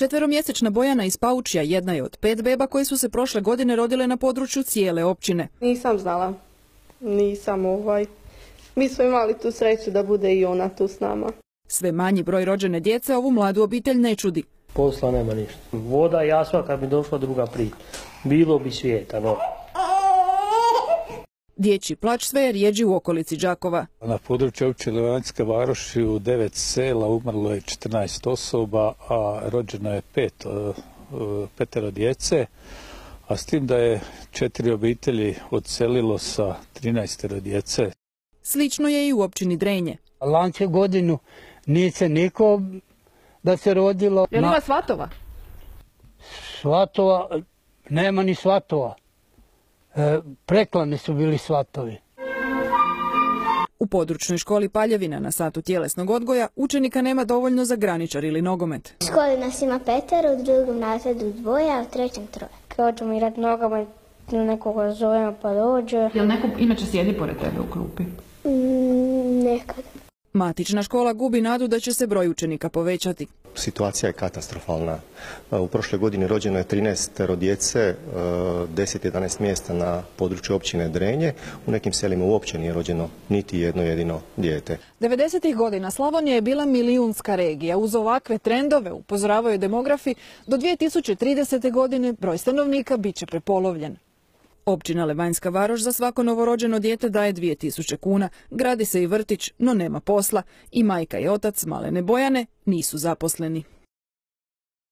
Četveromjesečna Bojana iz Paučja jedna je od 5 beba koje su se prošle godine rodile na području cijele općine. Nisam znala, mi smo imali tu sreću da bude i ona tu s nama. Sve manji broj rođene djece ovu mladu obitelj ne čudi. Posla nema ništa. Voda i asfalt kad bi došla druga priča. Bilo bi svijeta, no. Dječji plać sve je rjeđi u okolici Đakova. Na području općine Levanjske Varoši u 9 sela umrlo je 14 osoba, a rođeno je 5 djece, a s tim da je 4 obitelji odselilo sa 13 djece. Slično je i u općini Drenje. Lanče godinu nije se niko da se rodilo. Je li ima svatova? Svatova, nema ni svatova. Preklani su bili svatovi. U područnoj školi Paljevina na satu tjelesnog odgoja učenika nema dovoljno za graničar ili nogomet. U školi nas ima 5, u drugom razredu 2, a u trećem 3. Kad ćemo igrati nogomet, nekoga zovemo pa dođe. Jel neko inače sjedi pored tebe u klupi? Nekad. Matična škola gubi nadu da će se broj učenika povećati. Situacija je katastrofalna. U prošloj godini rođeno je 13 djece, 10-11 mjesta na području općine Drenje. U nekim selima uopće nije rođeno niti jedno jedino dijete. 90. godina Slavonija je bila milijunska regija. Uz ovakve trendove, upozoravaju demografi, do 2030. godine broj stanovnika bit će prepolovljen. Općina Levanjska Varoš za svako novorođeno dijete daje 2000 kuna, gradi se i vrtić, no nema posla. I majka i otac malene Bojane nisu zaposleni.